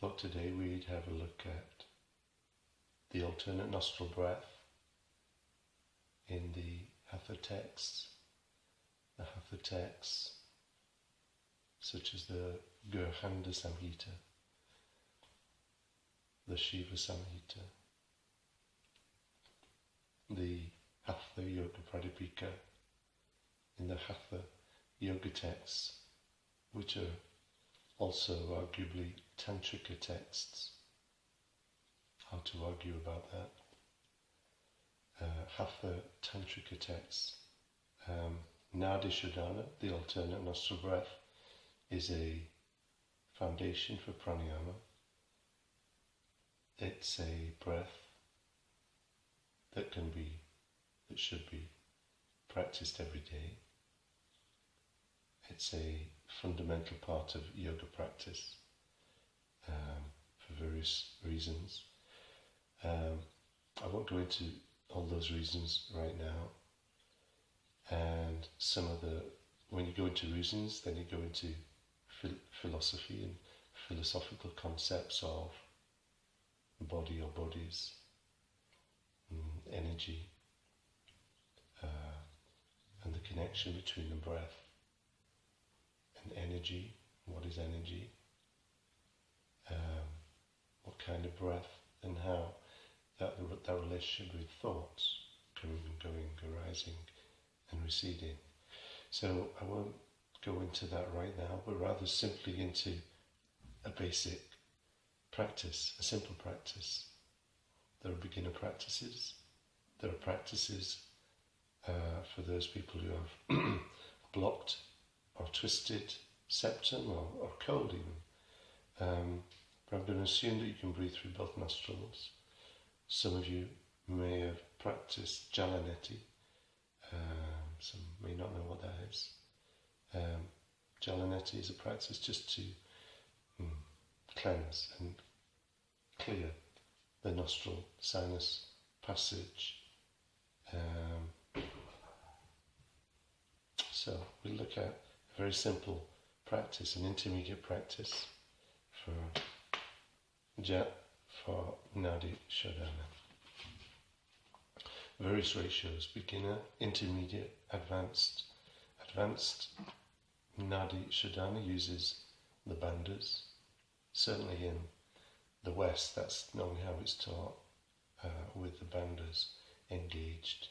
thought today we'd have a look at the alternate nostril breath in the Hatha texts. The Hatha texts, such as the Gurhanda Samhita, the Shiva Samhita, the Hatha Yoga Pradipika, in the Hatha Yoga texts, which are also arguably Tantrika texts. How to argue about that? Hatha Tantrika texts. Nadi Shodhana, the alternate nostril breath, is a foundation for Pranayama. It's a breath that should be practiced every day. It's a fundamental part of yoga practice for various reasons. I won't go into all those reasons right now. And when you go into reasons, then you go into philosophy and philosophical concepts of body or bodies, energy, and the connection between the breath and energy. What is energy? What kind of breath, and how that relationship with thoughts, coming and going, arising and receding. So I won't go into that right now, but rather simply into a basic practice, a simple practice. There are beginner practices. There are practices for those people who have blocked or twisted septum or cold even. But I'm going to assume that you can breathe through both nostrils. Some of you may have practiced Jalaneti. Some may not know what that is. Jalaneti is a practice just to cleanse and clear the nostril sinus passage. So we'll look at a very simple practice, an intermediate practice for Nadi Shodhana. Various ratios: beginner, intermediate, advanced. Advanced Nadi Shodhana uses the bandhas. Certainly in the West, that's normally how it's taught, with the bandhas engaged.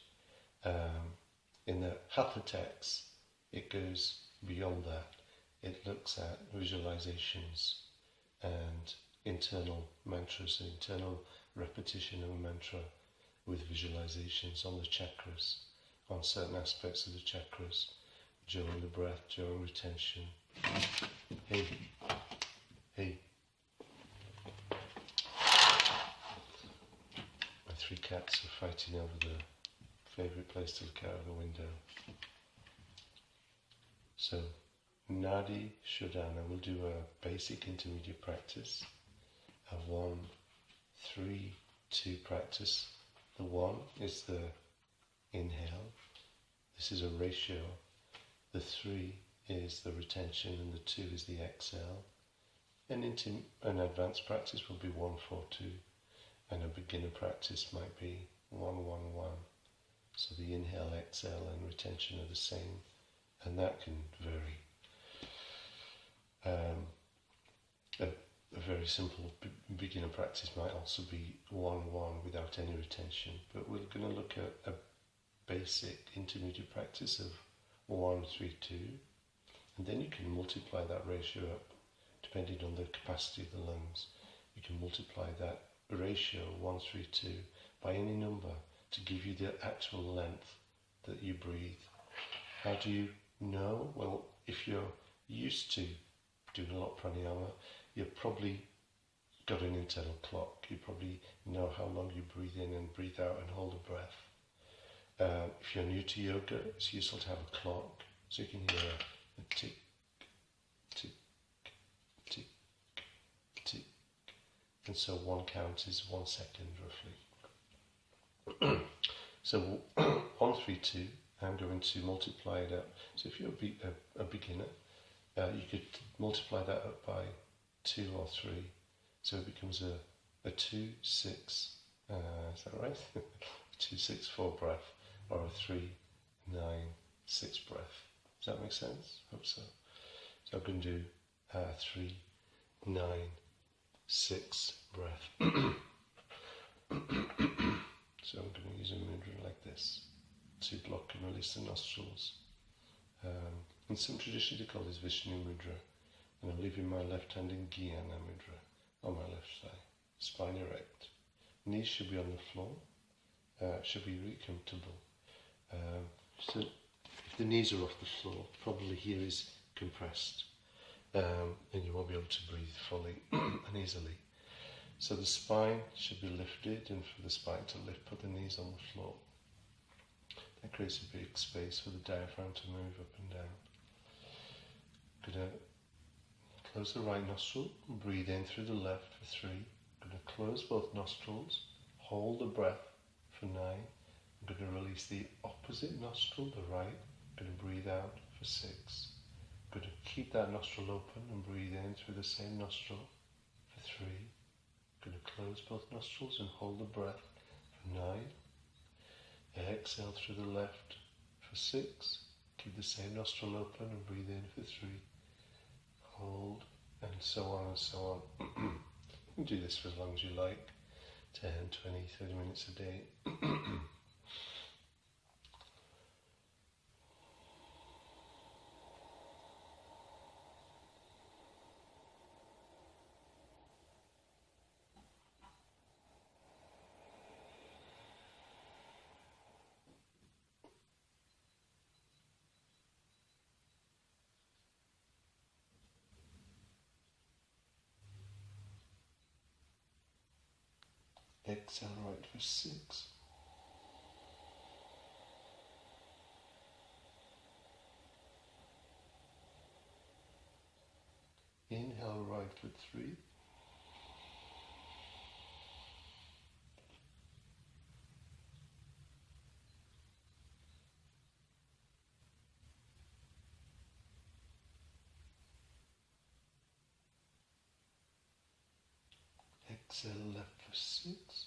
In the Hatha text, it goes beyond that. It looks at visualizations and internal mantras, internal repetition of a mantra with visualizations on the chakras, on certain aspects of the chakras, during the breath, during retention. Hey. My 3 cats are fighting over the favourite place to look out of the window. So, Nadi Shodhana, we'll do a basic intermediate practice, a 1, 3, 2 practice. The 1 is the inhale. This is a ratio. The 3 is the retention and the 2 is the exhale. An advanced practice will be 1, 4, 2, and a beginner practice might be 1, 1, 1. So the inhale, exhale and retention are the same, and that can vary. A very simple beginner practice might also be 1, 1 without any retention, but we're going to look at a basic intermediate practice of 1, 3, 2, and then you can multiply that ratio up depending on the capacity of the lungs. You can multiply that ratio 1, 3, 2 by any number to give you the actual length that you breathe. How do you know? Well, if you're used to doing a lot of pranayama, you've probably got an internal clock. You probably know how long you breathe in and breathe out and hold a breath. If you're new to yoga, it's useful to have a clock, so you can hear a tick, tick, tick, tick. And so 1 count is 1 second roughly. So 1, 3, 2, I'm going to multiply it up. So if you're a beginner, you could multiply that up by 2 or 3. So it becomes a 2-6, is that right? 2-6-4 breath, or a 3-9-6 breath. Does that make sense? Hope so. So I can do 3-9-6 breath. So I'm going to use a mudra like this to block and release the nostrils. In some traditions they call this Vishnu mudra, and I'm leaving my left hand in Jnana mudra on my left thigh, spine erect. Knees should be on the floor, should be really comfortable. So if the knees are off the floor, probably here is compressed, and you won't be able to breathe fully and easily. So the spine should be lifted, and for the spine to lift, put the knees on the floor. That creates a big space for the diaphragm to move up and down. Going to close the right nostril, breathe in through the left for 3. Going to close both nostrils, hold the breath for 9. I'm going to release the opposite nostril, the right. Going to breathe out for 6. Going to keep that nostril open and breathe in through the same nostril for 3. Going to close both nostrils and hold the breath for 9. Exhale through the left for 6. Keep the same nostril open and breathe in for 3. Hold, and so on and so on. You can do this for as long as you like, 10, 20, 30 minutes a day. Exhale right for 6. Inhale right for 3. Exhale left for 6.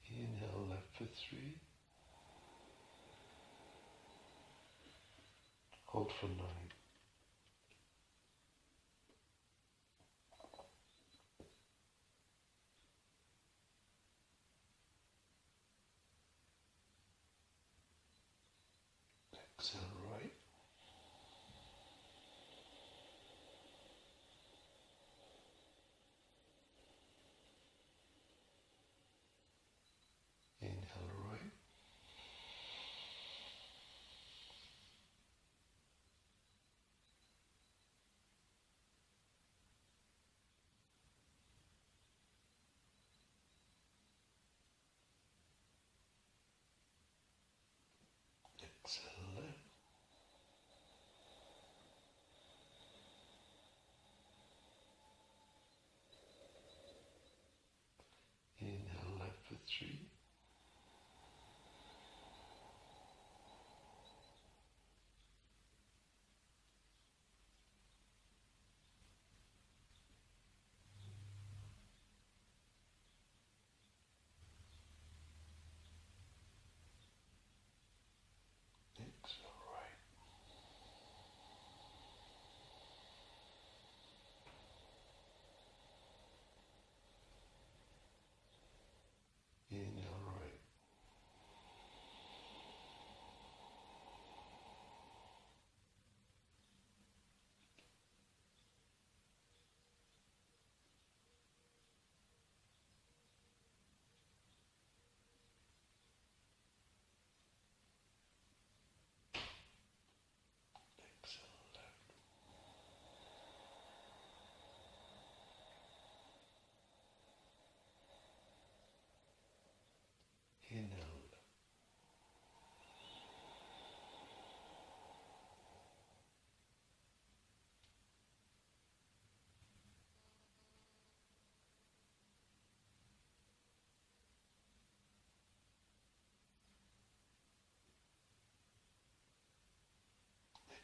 Inhale left for 3. Hold for 9. Exhale right. Inhale right. Exhale left.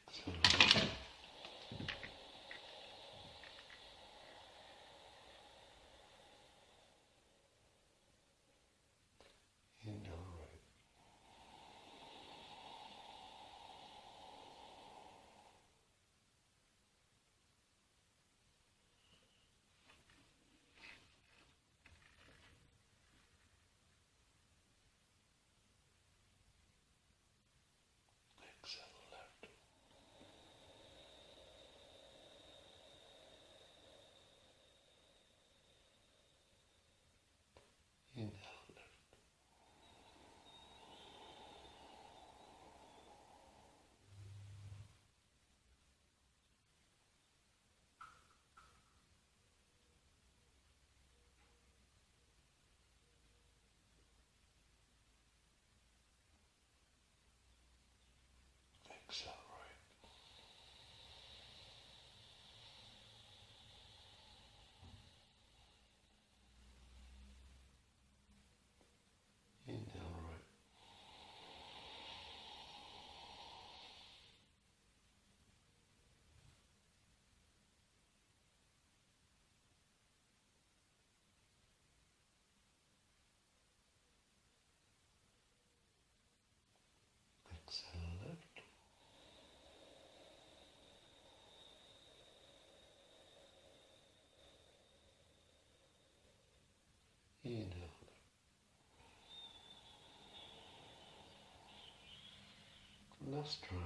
Exhale. Inhale right. Exhale left. Inhale left. Exhale right. Inhale right. Exhale left. Inhale left. Last round.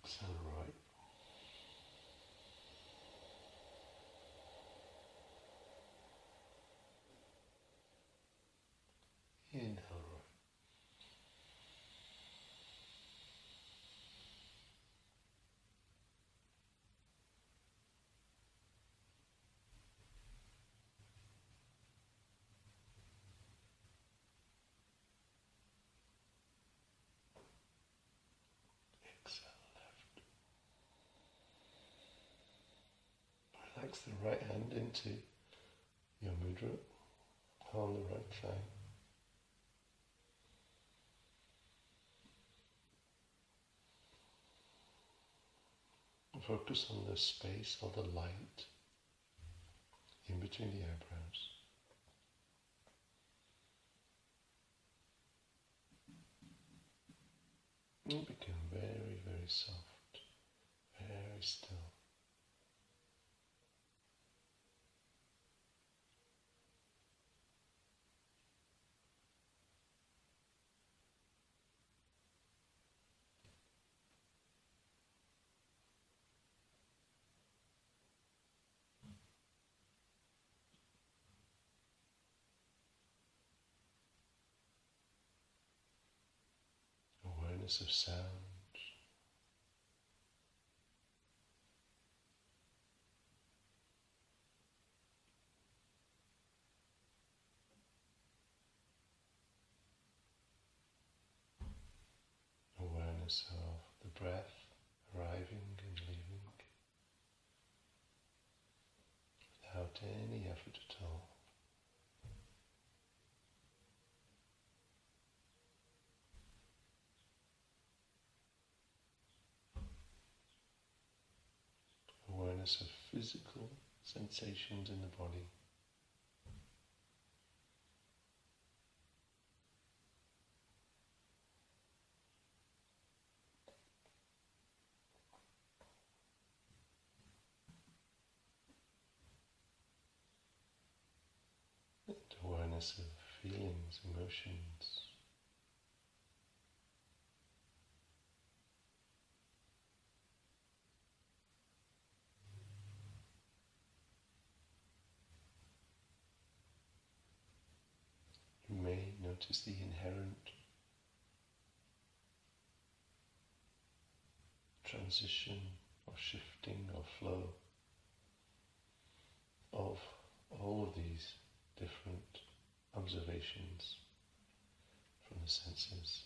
Exhale right. Inhale right. Exhale left. Relax the right hand into your mudra on the right thigh. Focus on the space or the light in between the eyebrows. And become very, very soft, very still. Awareness of sound. Awareness of the breath arriving and leaving without any effort at all. Awareness of physical sensations in the body. And awareness of feelings, emotions. You may notice the inherent transition or shifting or flow of all of these different observations from the senses.